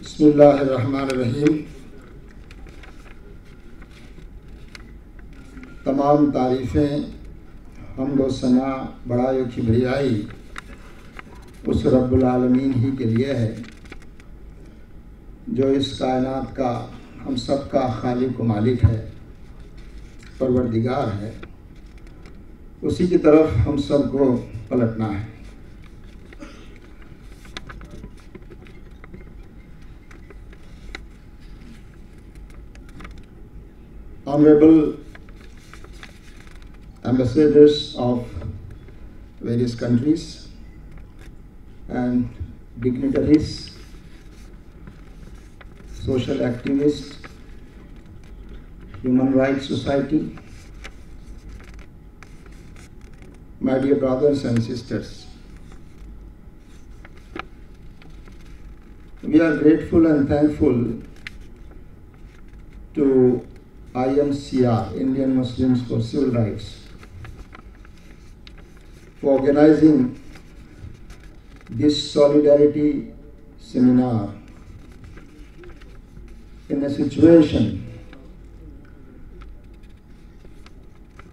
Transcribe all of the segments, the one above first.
बिस्मिल्लाहिर्रहमानिर्रहीम। तमाम तारीफ़ें हम्द व सना बड़ाई किबरियाई उस रब्बुल आलमीन ही के लिए है जो इस कायनात का हम सब का खालिक व मालिक है, परवरदिगार है। उसी की तरफ हम सब को पलटना है। Honorable ambassadors of various countries and dignitaries, social activists, human rights society, my dear brothers and sisters, we are grateful and thankful to IMCR, Indian Muslims for Civil Rights, for organizing this solidarity seminar in a situation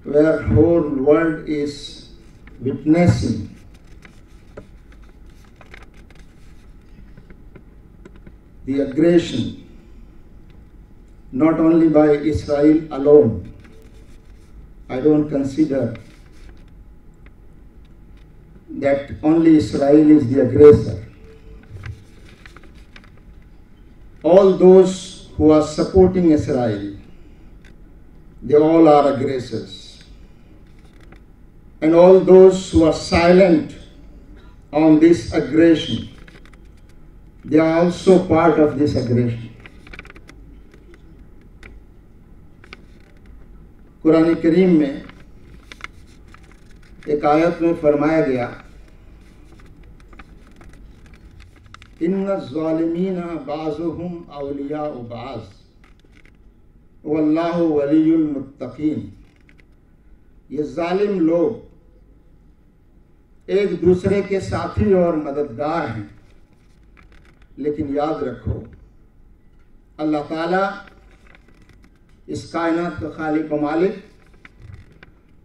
where whole world is witnessing the aggression not only by Israel alone. I don't consider that only Israel is the aggressor. All those who are supporting Israel, they all are aggressors. And all those who are silent on this aggression, they are also part of this aggression. Quran करीम में एक आयत में फरमाया गया, इन्ना ज़ालिमीना बाज़ुहुम औलियाउ बाज़ वल्लाहु वलियुल मुत्तकीन। ये जालिम लोग एक दूसरे के साथी और मददगार हैं, लेकिन याद रखो अल्लाह ताला इस कायनात का खालिक व मालिक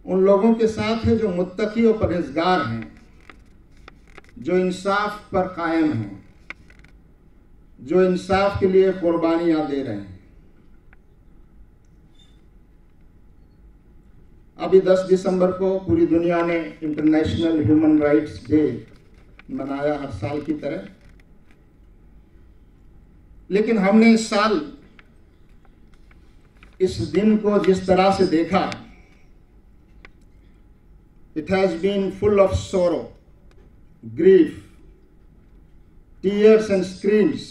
उन लोगों के साथ है जो मुत्तकी और परहेज़गार हैं, जो इंसाफ पर कायम हैं, जो इंसाफ के लिए कुर्बानियाँ दे रहे हैं। अभी 10 दिसंबर को पूरी दुनिया ने इंटरनेशनल ह्यूमन राइट्स डे मनाया, हर साल की तरह। लेकिन हमने इस साल इस दिन को जिस तरह से देखा, it has been full of sorrow, grief, tears and screams,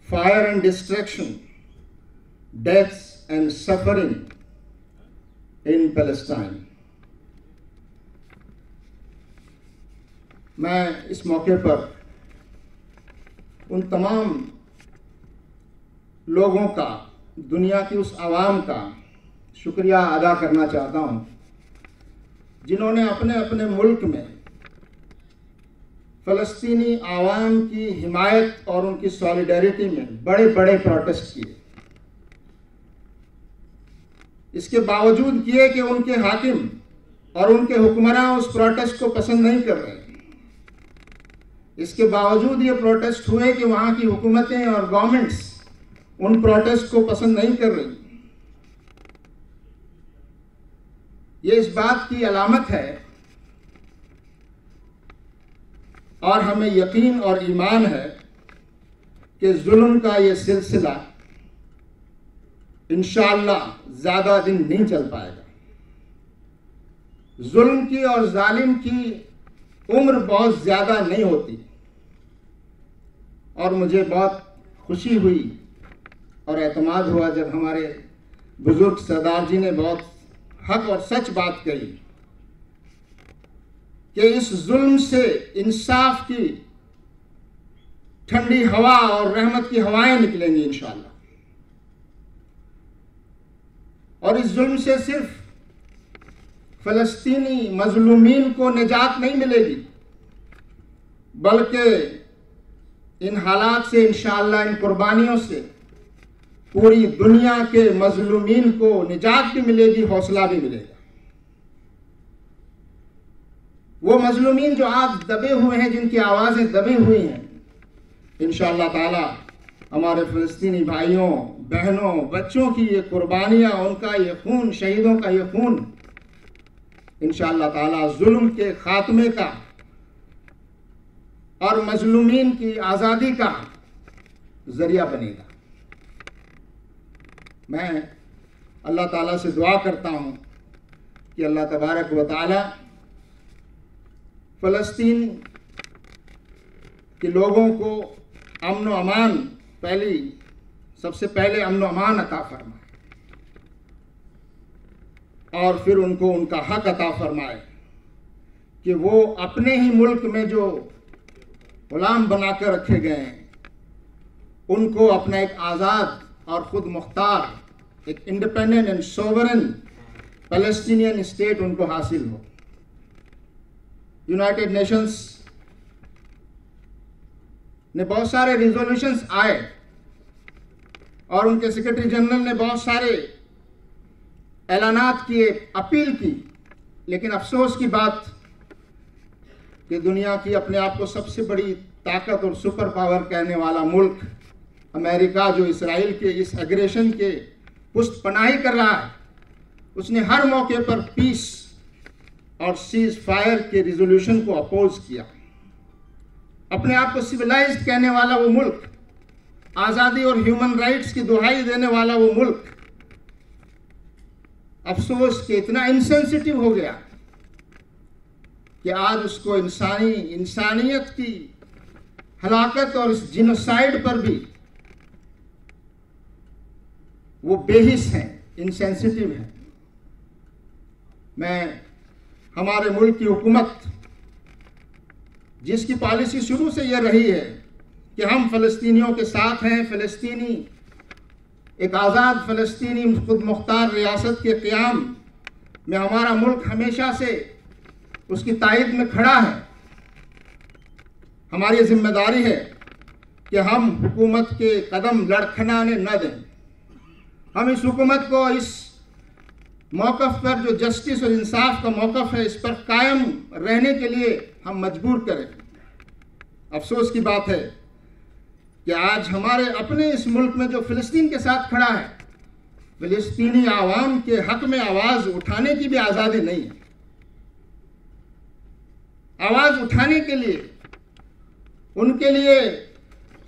fire and destruction, deaths and suffering in Palestine. मैं इस मौके पर उन तमाम लोगों का, दुनिया की उस आवाम का शुक्रिया अदा करना चाहता हूँ जिन्होंने अपने अपने मुल्क में फ़लस्तीनी आवाम की हिमायत और उनकी सॉलिडरिटी में बड़े बड़े प्रोटेस्ट किए। इसके बावजूद किए कि उनके हाकिम और उनके हुक्मरान उस प्रोटेस्ट को पसंद नहीं कर रहे। इसके बावजूद ये प्रोटेस्ट हुए कि वहाँ की हुकूमतें और गवर्नमेंट्स उन प्रोटेस्ट को पसंद नहीं कर रही। ये इस बात की अलामत है और हमें यकीन और ईमान है कि जुल्म का ये सिलसिला इंशाअल्लाह ज़्यादा दिन नहीं चल पाएगा। जुल्म की और जालिम की उम्र बहुत ज़्यादा नहीं होती। और मुझे बहुत खुशी हुई और एतमाद हुआ जब हमारे बुजुर्ग सरदार जी ने बहुत हक और सच बात कही कि इस जुल्म से इंसाफ की ठंडी हवा और रहमत की हवाएं निकलेंगी इंशाअल्लाह। और इस जुल्म से सिर्फ फ़लस्तीनी मजलूमीन को निजात नहीं मिलेगी, बल्कि इन हालात से इंशाअल्लाह, इन कुर्बानियों से पूरी दुनिया के मजलूमीन को निजात भी मिलेगी, हौसला भी मिलेगा। वो मजलूमीन जो आज दबे हुए हैं, जिनकी आवाज़ें दबी हुई हैं, इंशाअल्लाह ताला हमारे फ़लस्तीनी भाइयों बहनों बच्चों की ये कुर्बानियाँ, उनका ये खून, शहीदों का ये खून इंशाअल्लाह ताला जुल्म के खात्मे का और मजलूमीन की आज़ादी का ज़रिया बनेगा। मैं अल्लाह ताला से दुआ करता हूँ कि अल्लाह तबारक व तआला फ़लस्तीन के लोगों को अमन व अमान, सबसे पहले अमन व अमान अता फरमाए और फिर उनको उनका हक अता फरमाए कि वो अपने ही मुल्क में जो गुलाम बनाकर रखे गए हैं, उनको अपना एक आज़ाद और ख़ुद मुख्तार, एक independent and sovereign Palestinian state उनको हासिल हो। यूनाइटेड नेशंस ने बहुत सारे रिजोल्यूशंस आए और उनके सेक्रेटरी जनरल ने बहुत सारे ऐलानात किए, अपील की, लेकिन अफसोस की बात कि दुनिया की अपने आप को सबसे बड़ी ताकत और सुपर पावर कहने वाला मुल्क अमेरिका, जो इसराइल के इस एग्रेशन के पुष्ट पनाही कर रहा है, उसने हर मौके पर पीस और सीज फायर के रिजोल्यूशन को अपोज किया। अपने आप को सिविलाइज्ड कहने वाला वो मुल्क, आज़ादी और ह्यूमन राइट्स की दुहाई देने वाला वो मुल्क, अफसोस कि इतना इंसेंसिटिव हो गया कि आज उसको इंसानियत की हलाकत और इस जिनोसाइड पर भी वो बेहिस हैं, इंसेंसिटिव हैं। मैं हमारे मुल्क की हुकूमत, जिसकी पॉलिसी शुरू से यह रही है कि हम फ़लस्तीनियों के साथ हैं, फ़लस्तीनी एक आज़ाद फ़लस्तीनी खुद मुख्तार रियासत के क़याम में हमारा मुल्क हमेशा से उसकी तायद में खड़ा है। हमारी जिम्मेदारी है कि हम हुकूमत के कदम लड़खड़ाने न दें। हम इस हुकूमत को इस मौक़िफ़ पर, जो जस्टिस और इंसाफ का मौक़िफ़ है, इस पर कायम रहने के लिए हम मजबूर करें। अफसोस की बात है कि आज हमारे अपने इस मुल्क में जो फ़लस्तीन के साथ खड़ा है, फ़लस्तीनी आवाम के हक़ में आवाज़ उठाने की भी आज़ादी नहीं है। आवाज़ उठाने के लिए, उनके लिए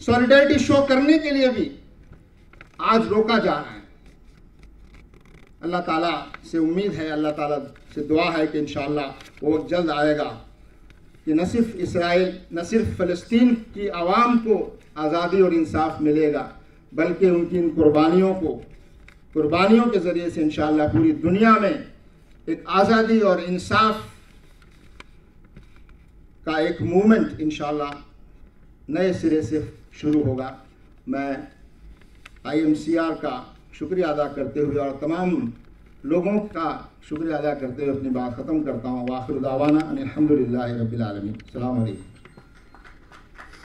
सॉलिडारिटी शो करने के लिए भी आज रोका जा रहा है। अल्लाह ताला से उम्मीद है, अल्लाह ताला से दुआ है कि इंशाअल्लाह वो जल्द आएगा कि न सिर्फ इसराइल, न सिर्फ फ़लस्तीन की आवाम को आज़ादी और इंसाफ मिलेगा, बल्कि उनकी इन कुर्बानियों के ज़रिए से इंशाअल्लाह पूरी दुनिया में एक आज़ादी और इंसाफ का एक मूवमेंट इंशाअल्लाह नए सिरे से शुरू होगा। मैं IMCR का शुक्रिया अदा करते हुए और तमाम लोगों का शुक्रिया अदा करते हुए अपनी बात ख़त्म करता हूँ। वाखिर दावाना अनिल हम्दुलिल्लाहि रब्बिल आलमीन। अस्सलामु अलैकुम।